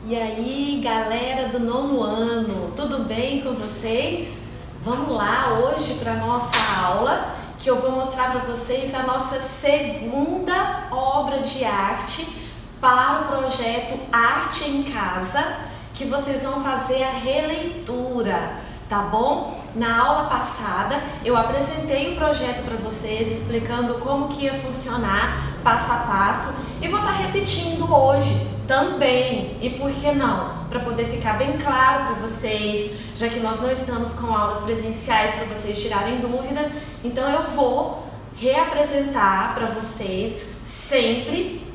E aí, galera do nono ano, tudo bem com vocês? Vamos lá hoje para nossa aula, que eu vou mostrar para vocês a nossa segunda obra de arte para o projeto Arte em Casa, que vocês vão fazer a releitura, tá bom? Na aula passada eu apresentei o projeto para vocês, explicando como que ia funcionar passo a passo, e vou estar repetindo hoje também, e por que não? Para poder ficar bem claro para vocês, já que nós não estamos com aulas presenciais para vocês tirarem dúvida, então eu vou reapresentar para vocês sempre,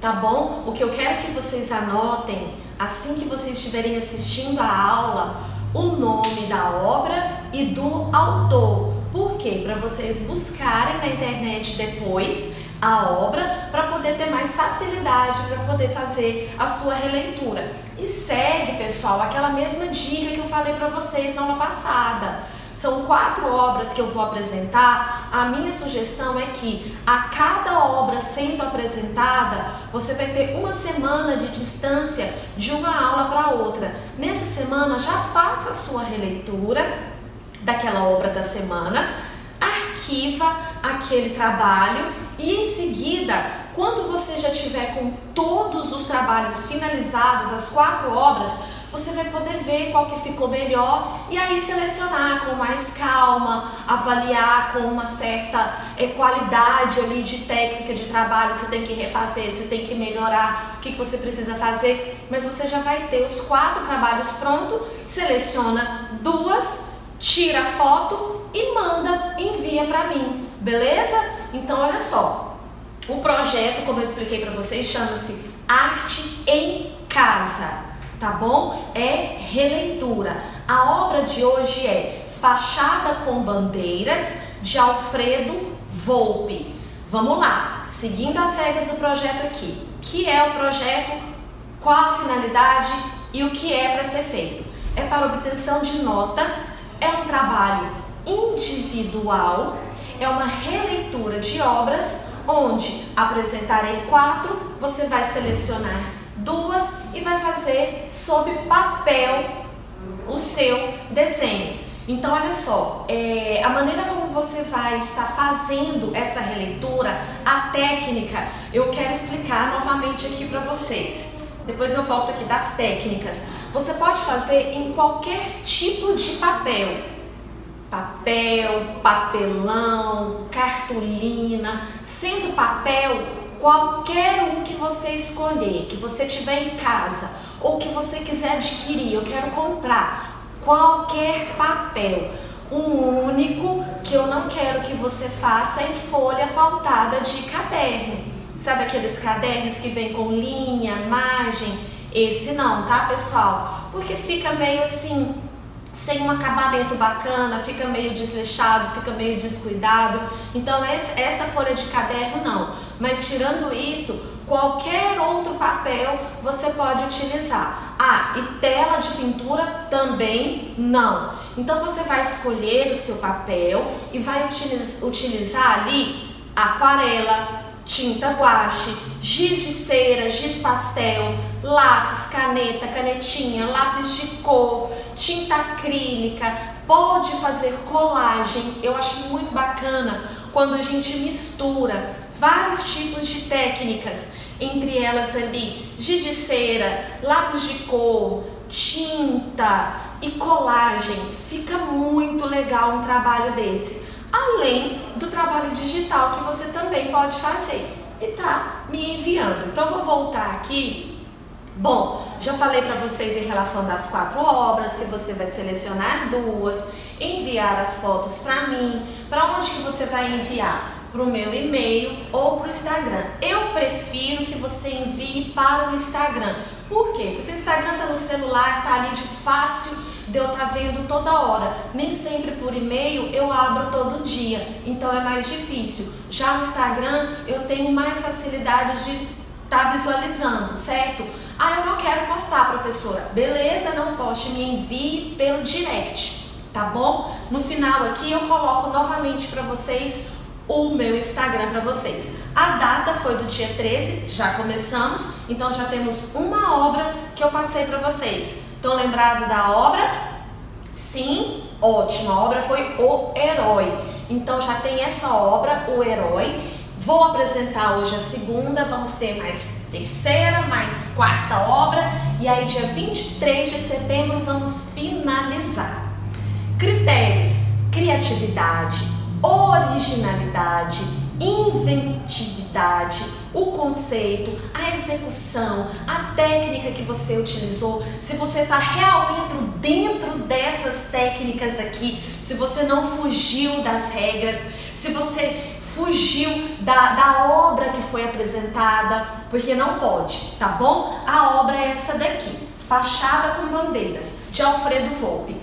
tá bom? O que eu quero que vocês anotem, assim que vocês estiverem assistindo a aula, o nome da obra e do autor. Por quê? Para vocês buscarem na internet depois a obra, para poder ter mais facilidade, para poder fazer a sua releitura. E segue, pessoal, aquela mesma dica que eu falei para vocês na aula passada. São 4 obras que eu vou apresentar. A minha sugestão é que a cada obra sendo apresentada, você vai ter uma semana de distância de uma aula para outra. Nessa semana, já faça a sua releitura daquela obra da semana, arquiva aquele trabalho e em seguida, quando você já tiver com todos os trabalhos finalizados, as 4 obras, você vai poder ver qual que ficou melhor e aí selecionar com mais calma, avaliar com uma certa qualidade ali de técnica de trabalho, você tem que refazer, você tem que melhorar, o que você precisa fazer, mas você já vai ter os 4 trabalhos prontos, seleciona 2, tira a foto e manda, envia para mim, beleza? Então olha só, o projeto, como eu expliquei para vocês, chama-se Arte em Casa. Tá bom? É releitura. A obra de hoje é Fachada com Bandeiras, de Alfredo Volpi. Vamos lá, seguindo as regras do projeto aqui. O que é o projeto, qual a finalidade e o que é para ser feito? É para obtenção de nota, é um trabalho individual, é uma releitura de obras, onde apresentarei 4, você vai selecionar 2 e vai fazer sob papel o seu desenho. Então olha só, a maneira como você vai estar fazendo essa releitura, a técnica, eu quero explicar novamente aqui para vocês. Depois eu volto aqui das técnicas. Você pode fazer em qualquer tipo de papel. Papel, papelão, cartolina, sendo papel, qualquer um que você escolher, que você tiver em casa ou que você quiser adquirir, eu quero comprar qualquer papel. O único que eu não quero que você faça é em folha pautada de caderno. Sabe aqueles cadernos que vem com linha, margem? Esse não, tá, pessoal? Porque fica meio assim, sem um acabamento bacana, fica meio desleixado, fica meio descuidado. Então essa folha de caderno não. Mas tirando isso, qualquer outro papel você pode utilizar. Ah, e tela de pintura também não. Então você vai escolher o seu papel e vai utilizar ali aquarela, tinta guache, giz de cera, giz pastel, lápis, caneta, canetinha, lápis de cor, tinta acrílica, pode fazer colagem. Eu acho muito bacana quando a gente mistura vários tipos de técnicas, entre elas ali giz de cera, lápis de cor, tinta e colagem. Fica muito legal um trabalho desse. Além do trabalho digital que você também pode fazer e tá me enviando. Então vou voltar aqui. Bom, já falei para vocês em relação das 4 obras, que você vai selecionar 2, enviar as fotos para mim. Para onde que você vai enviar? Para o meu e-mail ou para o Instagram. Eu prefiro que você envie para o Instagram. Por quê? Porque o Instagram tá no celular, tá ali de fácil de eu estar vendo toda hora. Nem sempre por e-mail eu abro todo dia, então é mais difícil. Já no Instagram eu tenho mais facilidade de estar visualizando, certo? Ah, eu não quero postar, professora. Beleza, não poste, me envie pelo direct, tá bom? No final aqui eu coloco novamente para vocês o meu Instagram para vocês. A data foi do dia 13, já começamos, então já temos uma obra que eu passei para vocês. Estão lembrados da obra? Sim, ótimo, a obra foi O Herói. Então já tem essa obra, O Herói. Vou apresentar hoje a segunda, vamos ter mais terceira, mais quarta obra e aí dia 23 de setembro vamos finalizar. Critérios: criatividade, originalidade, inventividade, o conceito, a execução, a técnica que você utilizou, se você está realmente dentro dessas técnicas aqui, se você não fugiu das regras, se você fugiu da obra que foi apresentada, porque não pode, tá bom? A obra é essa daqui, Fachada com Bandeiras, de Alfredo Volpi.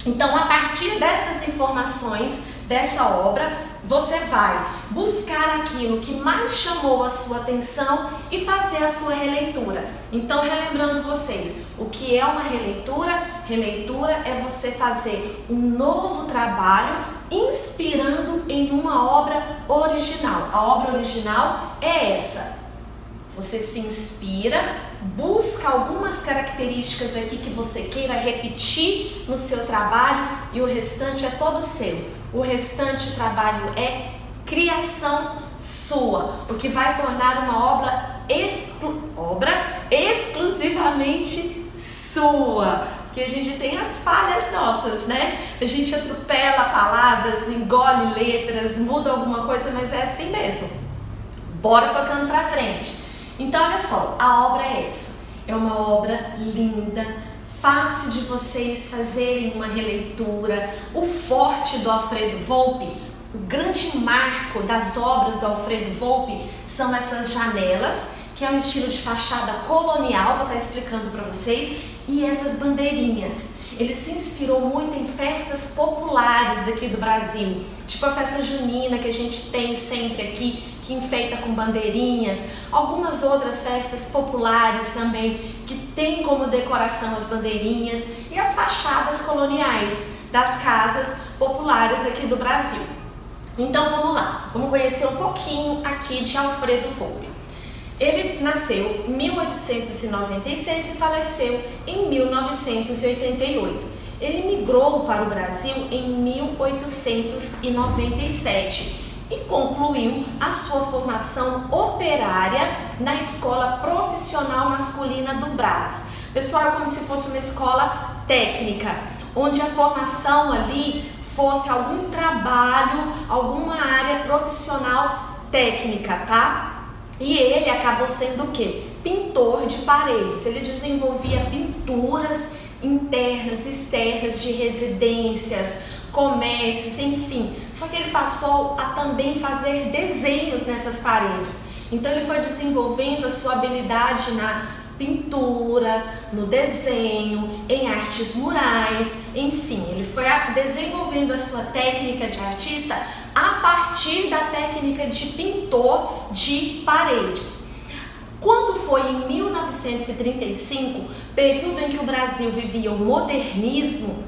Então, a partir dessas informações, dessa obra, você vai buscar aquilo que mais chamou a sua atenção e fazer a sua releitura. Então, relembrando vocês, o que é uma releitura? Releitura é você fazer um novo trabalho inspirando em uma obra original. A obra original é essa. Você se inspira, busca algumas características aqui que você queira repetir no seu trabalho e o restante é todo seu. O restante trabalho é criação sua, o que vai tornar uma obra exclusivamente sua. Porque a gente tem as falhas nossas, né? A gente atropela palavras, engole letras, muda alguma coisa, mas é assim mesmo. Bora tocando pra frente. Então, olha só, a obra é essa. É uma obra linda, fácil de vocês fazerem uma releitura. O forte do Alfredo Volpi, o grande marco das obras do Alfredo Volpi são essas janelas, que é um estilo de fachada colonial, vou estar explicando para vocês, e essas bandeirinhas. Ele se inspirou muito em festas populares daqui do Brasil, tipo a festa junina que a gente tem sempre aqui, que enfeita com bandeirinhas, algumas outras festas populares também, que tem como decoração as bandeirinhas e as fachadas coloniais das casas populares aqui do Brasil. Então vamos lá, vamos conhecer um pouquinho aqui de Alfredo Volpi. Ele nasceu em 1896 e faleceu em 1988. Ele migrou para o Brasil em 1897 e concluiu a sua formação operária na Escola Profissional Masculina do Brás. Pessoal, é como se fosse uma escola técnica, onde a formação ali fosse algum trabalho, alguma área profissional técnica, tá? E ele acabou sendo o quê? Pintor de paredes. Ele desenvolvia pinturas internas, externas de residências, comércios, enfim. Só que ele passou a também fazer desenhos nessas paredes. Então ele foi desenvolvendo a sua habilidade na pintura, no desenho, em artes murais, enfim. Ele foi desenvolvendo a sua técnica de artista a partir da técnica de pintor de paredes. Quando foi em 1935, período em que o Brasil vivia o modernismo,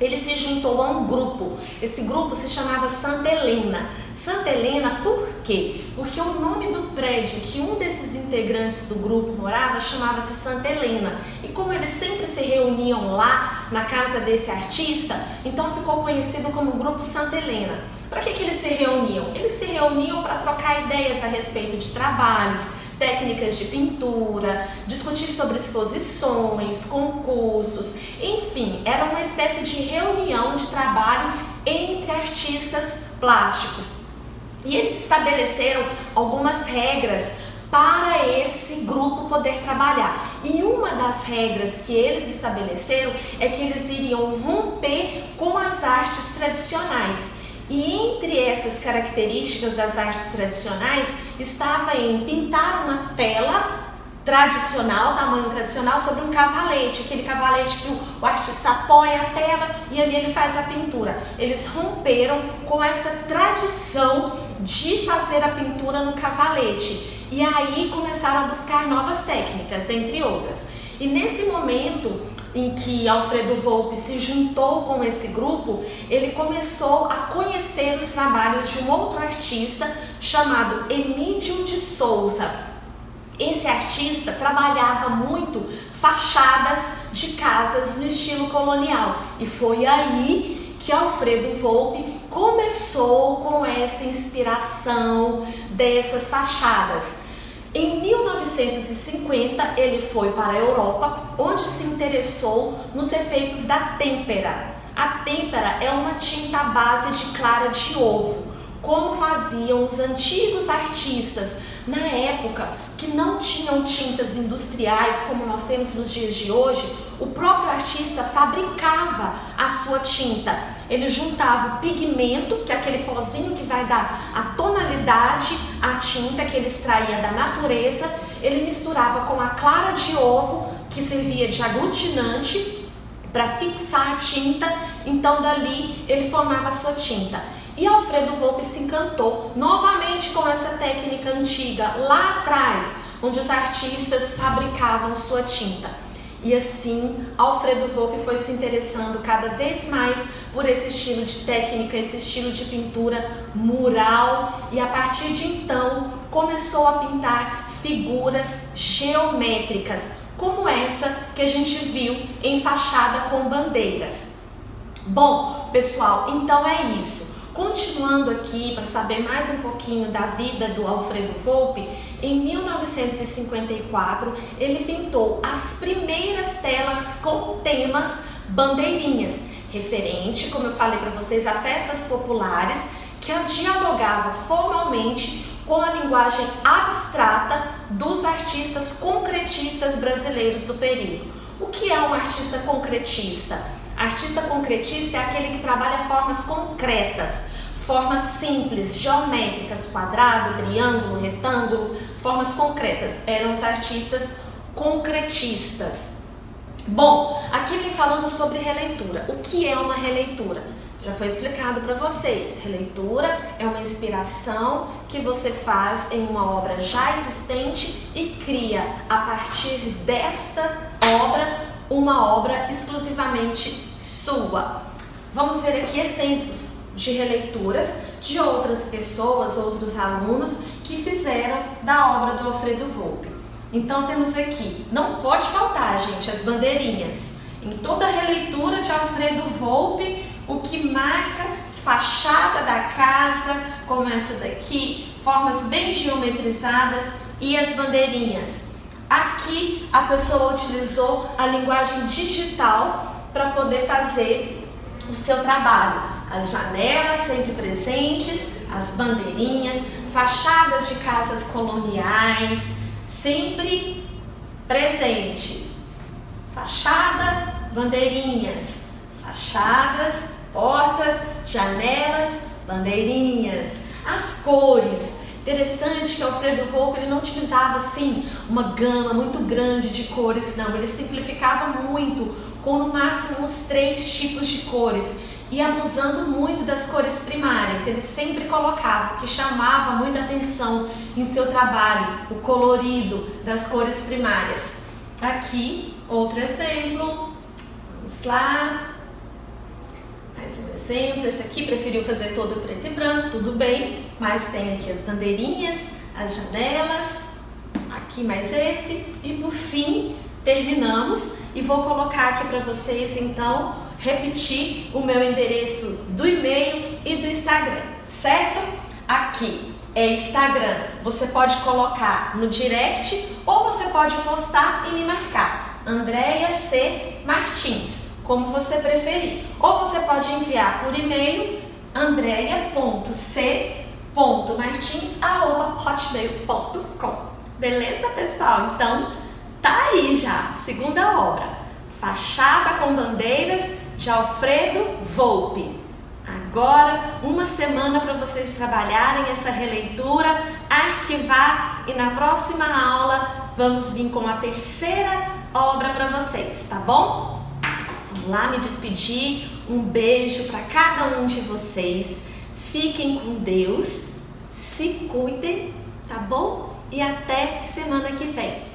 ele se juntou a um grupo. Esse grupo se chamava Santa Helena. Santa Helena por quê? Porque o nome do prédio que um desses integrantes do grupo morava chamava-se Santa Helena. E como eles sempre se reuniam lá na casa desse artista, então ficou conhecido como Grupo Santa Helena. Para que eles se reuniam? Eles se reuniam para trocar ideias a respeito de trabalhos, técnicas de pintura, discutir sobre exposições, concursos, enfim, era uma espécie de reunião de trabalho entre artistas plásticos. E eles estabeleceram algumas regras para esse grupo poder trabalhar. E uma das regras que eles estabeleceram é que eles iriam romper com as artes tradicionais. E entre essas características das artes tradicionais estava em pintar uma tela tradicional, tamanho tradicional, sobre um cavalete, aquele cavalete que o artista apoia a tela e ali ele faz a pintura. Eles romperam com essa tradição de fazer a pintura no cavalete e aí começaram a buscar novas técnicas, entre outras. E nesse momento, em que Alfredo Volpi se juntou com esse grupo, ele começou a conhecer os trabalhos de um outro artista chamado Emídio de Souza. Esse artista trabalhava muito fachadas de casas no estilo colonial e foi aí que Alfredo Volpi começou com essa inspiração dessas fachadas. Em 1950 ele foi para a Europa, onde se interessou nos efeitos da têmpera. A têmpera é uma tinta à base de clara de ovo, como faziam os antigos artistas na época que não tinham tintas industriais como nós temos nos dias de hoje. O próprio artista fabricava a sua tinta. Ele juntava o pigmento, que é aquele pozinho que vai dar a tonalidade à tinta que ele extraía da natureza, ele misturava com a clara de ovo, que servia de aglutinante para fixar a tinta, então dali ele formava a sua tinta. E Alfredo Volpi se encantou novamente com essa técnica antiga, lá atrás, onde os artistas fabricavam sua tinta. E assim, Alfredo Volpi foi se interessando cada vez mais por esse estilo de técnica, esse estilo de pintura mural, e a partir de então começou a pintar figuras geométricas, como essa que a gente viu em fachada com bandeiras. Bom, pessoal, então é isso. Continuando aqui para saber mais um pouquinho da vida do Alfredo Volpi, em 1954 ele pintou as primeiras telas com temas bandeirinhas, referente, como eu falei para vocês, a festas populares, que dialogava formalmente com a linguagem abstrata dos artistas concretistas brasileiros do período. O que é um artista concretista? Artista concretista é aquele que trabalha formas concretas, formas simples, geométricas, quadrado, triângulo, retângulo, formas concretas. Eram os artistas concretistas. Bom, aqui vem falando sobre releitura. O que é uma releitura? Já foi explicado para vocês. Releitura é uma inspiração que você faz em uma obra já existente e cria, a partir desta obra, uma obra exclusivamente sua. Vamos ver aqui exemplos de releituras de outras pessoas, outros alunos que fizeram da obra do Alfredo Volpi. Então temos aqui, não pode faltar, gente, as bandeirinhas. Em toda a releitura de Alfredo Volpi, o que marca fachada da casa, como essa daqui, formas bem geometrizadas e as bandeirinhas. Aqui a pessoa utilizou a linguagem digital para poder fazer o seu trabalho. As janelas sempre presentes, as bandeirinhas, fachadas de casas coloniais, sempre presente. Fachada, bandeirinhas, fachadas, portas, janelas, bandeirinhas. As cores. Interessante que Alfredo Volpi ele não utilizava assim uma gama muito grande de cores, não. Ele simplificava muito, com no máximo uns 3 tipos de cores e abusando muito das cores primárias. Ele sempre colocava o que chamava muita atenção em seu trabalho, o colorido das cores primárias. Aqui, outro exemplo. Vamos lá. Mais um exemplo, esse aqui preferiu fazer todo preto e branco, tudo bem, mas tem aqui as bandeirinhas, as janelas, aqui mais esse, e por fim terminamos e vou colocar aqui para vocês então repetir o meu endereço do e-mail e do Instagram, certo? Aqui é Instagram, você pode colocar no direct ou você pode postar e me marcar, Andréia C. Martins, como você preferir. Ou você pode enviar por e-mail andreia.c.martins@hotmail.com. Beleza, pessoal? Então, tá aí já, segunda obra. Fachada com bandeiras de Alfredo Volpi. Agora, uma semana para vocês trabalharem essa releitura, arquivar e na próxima aula vamos vir com a terceira obra para vocês, tá bom? Vamos lá me despedir, um beijo para cada um de vocês, fiquem com Deus, se cuidem, tá bom? E até semana que vem.